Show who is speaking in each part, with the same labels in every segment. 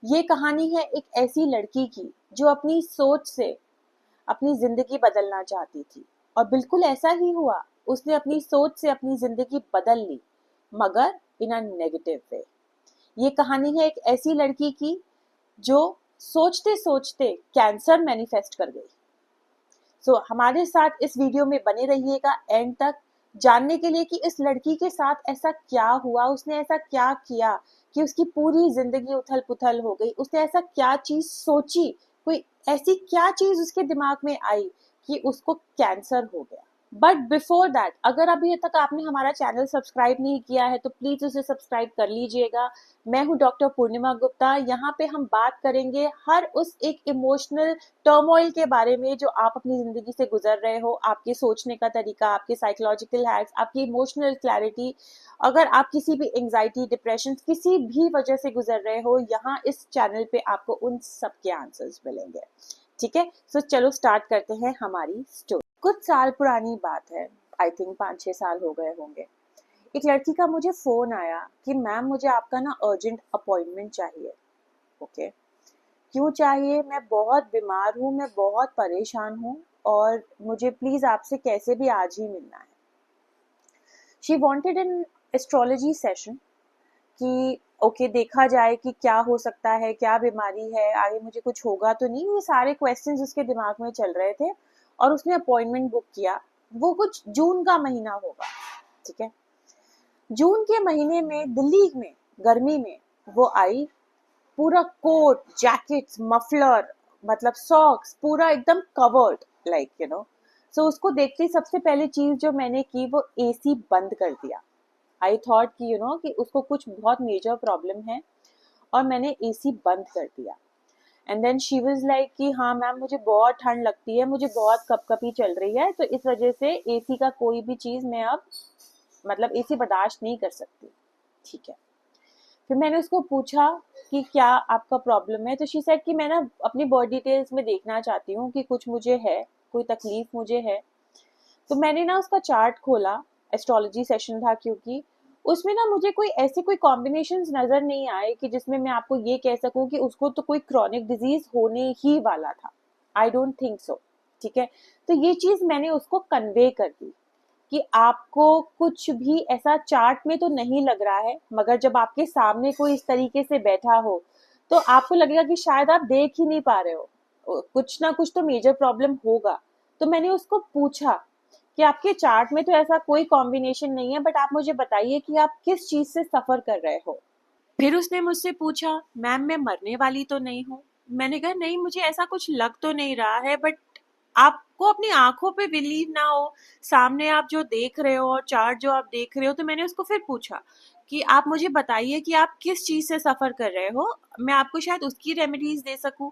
Speaker 1: ये कहानी है एक ऐसी लड़की की जो अपनी सोच से अपनी जिंदगी बदलना चाहती थी और बिल्कुल ऐसा ही हुआ। उसने अपनी सोच से अपनी जिंदगी बदल ली, मगर इन अ नेगेटिव वे। ये कहानी है एक ऐसी लड़की की जो सोचते सोचते कैंसर मैनिफेस्ट कर गई। हमारे साथ इस वीडियो में बने रहिएगा एंड तक, जानने के लिए कि इस लड़की के साथ ऐसा क्या हुआ, उसने ऐसा क्या किया कि उसकी पूरी जिंदगी उथल पुथल हो गई। उसने ऐसा क्या चीज सोची, कोई ऐसी क्या चीज उसके दिमाग में आई कि उसको कैंसर हो गया। बट बिफोर दैट, अगर अभी तक आपने हमारा चैनल सब्सक्राइब नहीं किया है तो प्लीज उसे सब्सक्राइब कर लीजिएगा। मैं हूं डॉक्टर पूर्णिमा गुप्ता। यहाँ पे हम बात करेंगे हर उस एक इमोशनल टर्मोइल के बारे में जो आप अपनी जिंदगी से गुजर रहे हो, आपके सोचने का तरीका, आपके साइकोलॉजिकल हैक्स, आपकी इमोशनल क्लैरिटी। अगर आप किसी भी एंजाइटी, डिप्रेशन, किसी भी वजह से गुजर रहे हो, यहाँ इस चैनल पे आपको उन सब के आंसर्स मिलेंगे। ठीक है, चलो स्टार्ट करते हैं हमारी स्टोरी। कुछ साल पुरानी बात है, आई थिंक 5-6 साल हो गए होंगे। एक लड़की का मुझे फोन आया कि मैम मुझे आपका ना अर्जेंट अपॉइंटमेंट चाहिए। ओके, क्यों चाहिए? मैं बहुत बीमार हूँ, मैं बहुत परेशान हूँ और मुझे प्लीज आपसे कैसे भी आज ही मिलना है। She wanted an astrology session कि ओके देखा जाए कि क्या हो सकता है, क्या बीमारी है, आगे मुझे कुछ होगा तो नहीं। ये सारे क्वेश्चंस उसके दिमाग में चल रहे थे और उसने अपॉइंटमेंट बुक किया। वो कुछ जून का महीना होगा, ठीक है। जून के महीने में दिल्ली में गर्मी में वो आई, पूरा कोट, जैकेट्स, मफलर, मतलब सॉक्स, पूरा एकदम कवर्ड, लाइक यू नो। उसको देखते ही सबसे पहली चीज जो मैंने की वो एसी बंद कर दिया। आई थॉट कि कि उसको कुछ बहुत मेजर प्रॉब्लम है और मैंने एसी बंद कर दिया। And then she was like कि हाँ मैम मुझे बहुत ठंड लगती है, मुझे बहुत कपकपी चल रही है, तो इस वजह से एसी का कोई भी चीज मैं अब मतलब एसी बर्दाश्त नहीं कर सकती। ठीक है, फिर मैंने उसको पूछा कि क्या आपका प्रॉब्लम है। तो शी सेड कि मैं ना अपनी बॉडी डिटेल्स में देखना चाहती हूँ कि कुछ मुझे है, कोई तकलीफ मुझे है। तो मैंने ना उसका चार्ट खोला, एस्ट्रोलॉजी सेशन था क्योंकि उसमें ना मुझे कोई कॉम्बिनेशन नजर नहीं आए कि जिसमें मैं आपको ये कह सकूं कि उसको तो कोई क्रॉनिक डिजीज होने ही वाला था। I don't think so. ठीक है, तो ये चीज मैंने उसको कन्वे कर दी कि आपको कुछ भी ऐसा चार्ट में तो नहीं लग रहा है, मगर जब आपके सामने कोई इस तरीके से बैठा हो तो आपको लगेगा कि शायद आप देख ही नहीं पा रहे हो, कुछ ना कुछ तो मेजर प्रॉब्लम होगा। तो मैंने उसको पूछा कि आपके चार्ट में तो ऐसा कोई कॉम्बिनेशन नहीं है, बट आप मुझे बताइए कि आप किस चीज से सफर कर रहे हो। फिर उसने मुझसे पूछा मैम मैं मरने वाली तो नहीं हूँ। मैंने कहा नहीं, मुझे ऐसा कुछ लग तो नहीं रहा है, बट आपको अपनी आंखों पे बिलीव ना हो, सामने आप जो देख रहे हो और चार्ट जो आप देख रहे हो। तो मैंने उसको फिर पूछा कि आप मुझे बताइए कि आप किस चीज से सफर कर रहे हो, मैं आपको शायद उसकी रेमेडीज दे सकूं।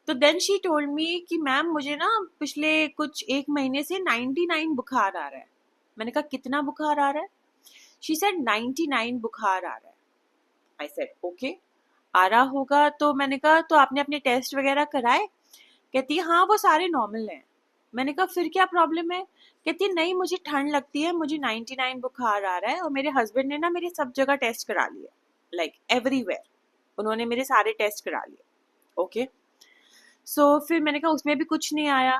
Speaker 1: तो देन शी टोल्ड मी कि मैम मुझे ना पिछले कुछ 1 महीने से 99 बुखार आ रहा है। मैंने कहा कितना बुखार आ रहा है? शी सेड 99 बुखार आ रहा है। आई सेड ओके, आ रहा होगा। तो मैंने कहा तो आपने अपने टेस्ट वगैरह कराए? कहती है हाँ वो सारे नॉर्मल हैं। मैंने कहा फिर क्या प्रॉब्लम है? कहती है नहीं मुझे ठंड लगती है, मुझे 99 बुखार आ रहा है और मेरे हस्बैंड ने ना मेरे सब जगह टेस्ट करा लिए, लाइक एवरीवेयर, उन्होंने मेरे सारे टेस्ट करा लिए। ओके, फिर मैंने कहा उसमें भी कुछ नहीं आया।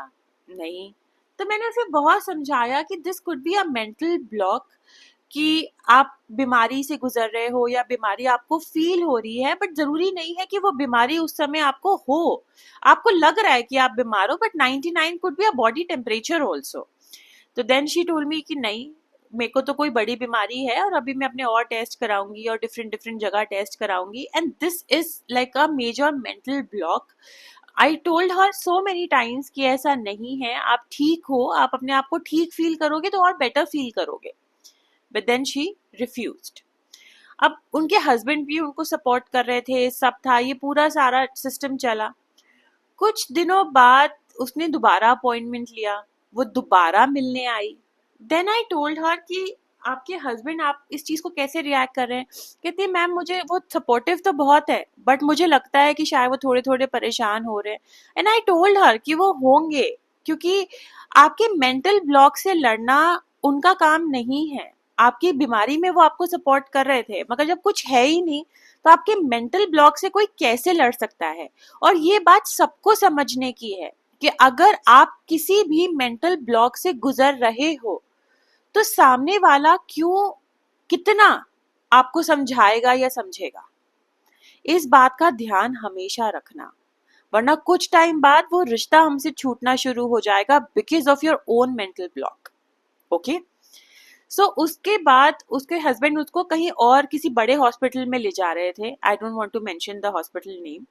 Speaker 1: नहीं। तो मैंने उसे बहुत समझाया कि this could be a mental block, कि आप बीमारी से गुजर रहे हो या बीमारी आपको फील हो रही है, बट जरूरी नहीं है कि वो बीमारी उस समय आपको हो। आपको लग रहा है कि आप बीमार हो, but 99 could be a body temperature also. तो देन शी टोल्ड मी कि नहीं, मेरे को तो कोई बड़ी बीमारी है और अभी मैं अपने और टेस्ट कराऊंगी और डिफरेंट डिफरेंट जगह टेस्ट कराऊंगी, and this is like a major mental block. I told her so many times कि ऐसा नहीं है, आप ठीक हो, आप अपने आप को ठीक फील करोगे तो और बेटर फील करोगे। But then she refused. अब उनके हस्बैंड भी उनको सपोर्ट कर रहे थे, सब था, ये पूरा सारा सिस्टम चला। कुछ दिनों बाद उसने दोबारा अपॉइंटमेंट लिया, वो दोबारा मिलने आई। देन आई टोल्ड हर कि आपके हस्बैंड आप इस चीज को कैसे रिएक्ट कर रहे हैं? कहते मैम मुझे वो सपोर्टिव तो बहुत है, बट मुझे लगता है कि शायद वो थोड़े थोड़े परेशान हो रहे हैं। एंड आई टोल्ड हर कि वो होंगे, क्योंकि आपके मेंटल ब्लॉक से लड़ना उनका काम नहीं है। आपकी बीमारी में वो आपको सपोर्ट कर रहे थे, मगर जब कुछ है ही नहीं तो आपके मेंटल ब्लॉक से कोई कैसे लड़ सकता है? और ये बात सबको समझने की है कि अगर आप किसी भी मेंटल ब्लॉक से गुजर रहे हो तो सामने वाला क्यों, कितना आपको समझाएगा या समझेगा। इस बात का ध्यान हमेशा रखना, वरना कुछ टाइम बाद वो रिश्ता हमसे छूटना शुरू हो जाएगा because of your own mental block. Okay, so उसके बाद उसके हस्बैंड उसको कहीं और किसी बड़े हॉस्पिटल में ले जा रहे थे। I don't want to mention the hospital name,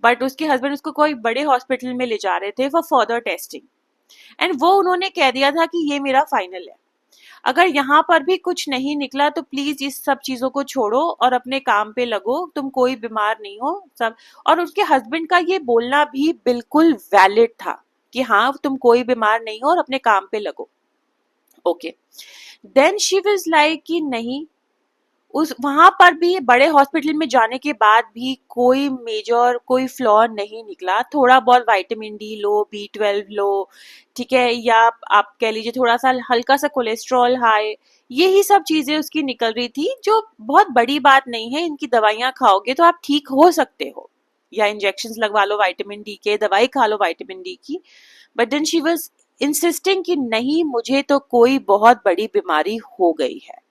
Speaker 1: but उसके हस्बैंड उसको कोई बड़े हॉस्पिटल में ले जा रहे थे फॉर फर्दर टेस्टिंग। एंड वो उन्होंने कह दिया था कि ये मेरा फाइनल है, अगर यहाँ पर भी कुछ नहीं निकला तो प्लीज इस सब चीजों को छोड़ो और अपने काम पे लगो, तुम कोई बीमार नहीं हो सब। और उसके हस्बैंड का ये बोलना भी बिल्कुल वैलिड था कि हाँ तुम कोई बीमार नहीं हो और अपने काम पे लगो। Okay, then she was like कि नहीं, उस वहां पर भी बड़े हॉस्पिटल में जाने के बाद भी कोई मेजर कोई फ्लॉ नहीं निकला। थोड़ा बहुत विटामिन डी लो, B12 लो, ठीक है, या आप कह लीजिए थोड़ा सा हल्का सा कोलेस्ट्रॉल हाई, यही सब चीजें उसकी निकल रही थी, जो बहुत बड़ी बात नहीं है। इनकी दवाइयां खाओगे तो आप ठीक हो सकते हो, या इंजेक्शन लगवा लो विटामिन डी के, दवाई खा लो विटामिन डी की। But then she was insisting कि नहीं, मुझे तो कोई बहुत बड़ी बीमारी हो गई है।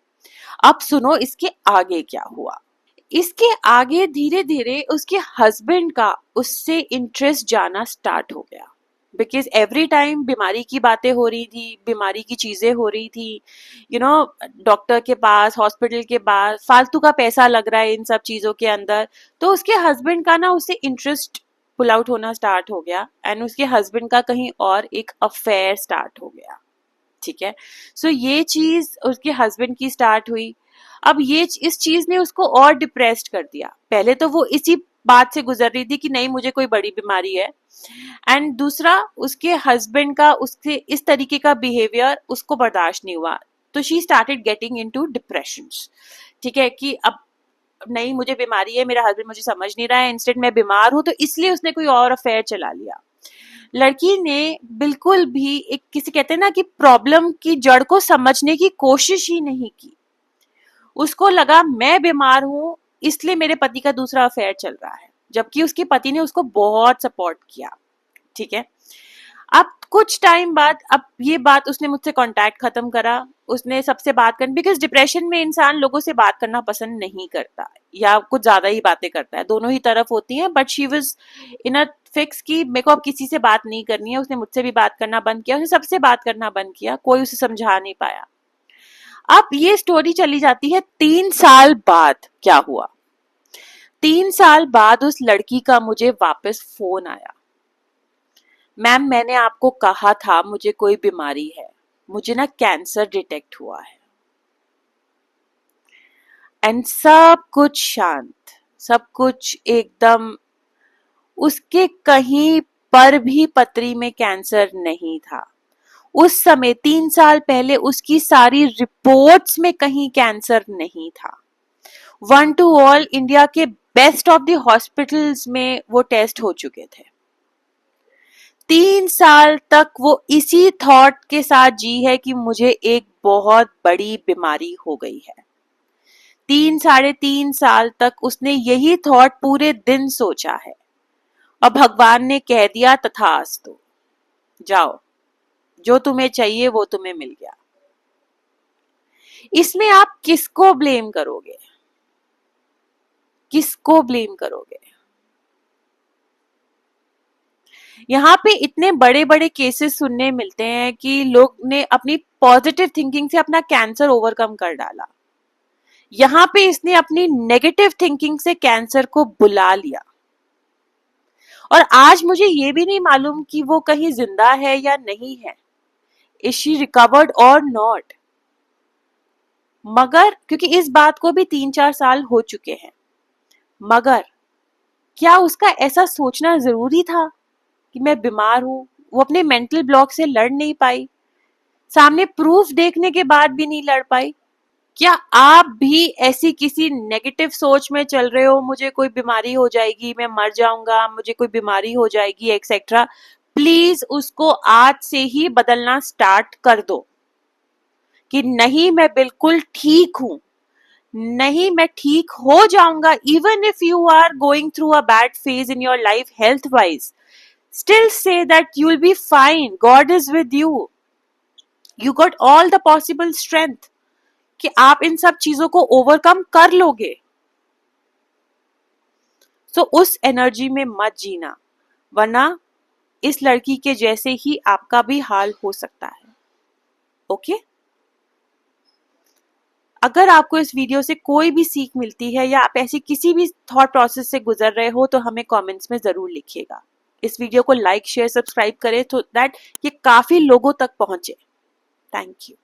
Speaker 1: अब सुनो इसके आगे क्या हुआ। इसके आगे धीरे धीरे उसके हस्बैंड का उससे इंटरेस्ट जाना स्टार्ट हो गया, बिकॉज एवरी टाइम बीमारी की बातें हो रही थी, बीमारी की चीजें हो रही थी, यू नो, डॉक्टर के पास, हॉस्पिटल के पास फालतू का पैसा लग रहा है इन सब चीजों के अंदर। तो उसके हस्बैंड का ना उससे इंटरेस्ट पुल आउट होना स्टार्ट हो गया, एंड उसके हस्बैंड का कहीं और एक अफेयर स्टार्ट हो गया। ठीक है, सो ये चीज उसके हस्बैंड की स्टार्ट हुई। अब ये इस चीज ने उसको और डिप्रेस्ड कर दिया। पहले तो वो इसी बात से गुजर रही थी कि नहीं मुझे कोई बड़ी बीमारी है, एंड दूसरा उसके हस्बैंड का उसके इस तरीके का बिहेवियर उसको बर्दाश्त नहीं हुआ। तो she started getting into depression. ठीक है, कि अब नहीं मुझे बीमारी है, मेरा हस्बैंड मुझे समझ नहीं रहा है, इंस्टेड मैं बीमार हूं, तो इसलिए उसने कोई और अफेयर चला लिया। लड़की ने बिल्कुल भी एक, किसी कहते हैं ना कि प्रॉब्लम की जड़ को समझने की कोशिश ही नहीं की। उसको लगा मैं बीमार हूं इसलिए मेरे पति का दूसरा अफेयर चल रहा है, जबकि उसके पति ने उसको बहुत सपोर्ट किया। ठीक है, अब कुछ टाइम बाद, अब ये बात उसने मुझसे कांटेक्ट खत्म करा, उसने सबसे बात करनी, बिकॉज डिप्रेशन में इंसान लोगों से बात करना पसंद नहीं करता या कुछ ज्यादा ही बातें करता है, दोनों ही तरफ होती है। But she was in a fix कि मेरे को अब किसी से बात नहीं करनी है। उसने मुझसे भी बात करना बंद किया, उसने सबसे बात करना बंद किया, कोई उसे समझा नहीं पाया। अब ये स्टोरी चली जाती है 3 साल बाद। क्या हुआ, 3 साल बाद उस लड़की का मुझे वापस फोन आया, मैम मैंने आपको कहा था मुझे कोई बीमारी है, मुझे ना कैंसर डिटेक्ट हुआ है। एंड सब कुछ शांत, सब कुछ एकदम, उसके कहीं पर भी पतरी में कैंसर नहीं था। उस समय 3 साल पहले उसकी सारी रिपोर्ट्स में कहीं कैंसर नहीं था। 1 to all इंडिया के बेस्ट ऑफ द हॉस्पिटल्स में वो टेस्ट हो चुके थे। 3 साल तक वो इसी थॉट के साथ जी है कि मुझे एक बहुत बड़ी बीमारी हो गई है। 3 साढ़े 3 साल तक उसने यही थॉट पूरे दिन सोचा है, और भगवान ने कह दिया तथास्तु, जाओ जो तुम्हें चाहिए वो तुम्हें मिल गया। इसमें आप किसको ब्लेम करोगे, किसको ब्लेम करोगे? यहाँ पे इतने बड़े बड़े केसेस सुनने मिलते हैं कि लोग ने अपनी पॉजिटिव थिंकिंग से अपना कैंसर ओवरकम कर डाला। यहाँ पे इसने अपनी नेगेटिव थिंकिंग से कैंसर को बुला लिया। और आज मुझे ये भी नहीं मालूम कि वो कहीं जिंदा है या नहीं है, इज शी रिकवर्ड और नॉट। मगर क्योंकि इस बात को भी 3-4 साल हो चुके हैं, मगर क्या उसका ऐसा सोचना जरूरी था कि मैं बीमार हूं? वो अपने मेंटल ब्लॉक से लड़ नहीं पाई, सामने प्रूफ देखने के बाद भी नहीं लड़ पाई। क्या आप भी ऐसी किसी नेगेटिव सोच में चल रहे हो, मुझे कोई बीमारी हो जाएगी, मैं मर जाऊंगा, मुझे कोई बीमारी हो जाएगी एक्सेट्रा? प्लीज उसको आज से ही बदलना स्टार्ट कर दो कि नहीं मैं बिल्कुल ठीक हूं, नहीं, मैं ठीक हो जाऊंगा. Even if you are going through a bad phase in your life health wise, still say that you'll be fine. God is with you. You got all the possible strength कि आप इन सब चीजों को ओवरकम कर लोगे. सो उस energy में मत जीना, वरना इस लड़की के जैसे ही आपका भी हाल हो सकता है. ओके? अगर आपको इस वीडियो से कोई भी सीख मिलती है या आप ऐसी किसी भी थॉट प्रोसेस से गुजर रहे हो तो हमें कमेंट्स में जरूर लिखिएगा. इस वीडियो को लाइक शेयर सब्सक्राइब करें तो दैट ये काफी लोगों तक पहुंचे. Thank you.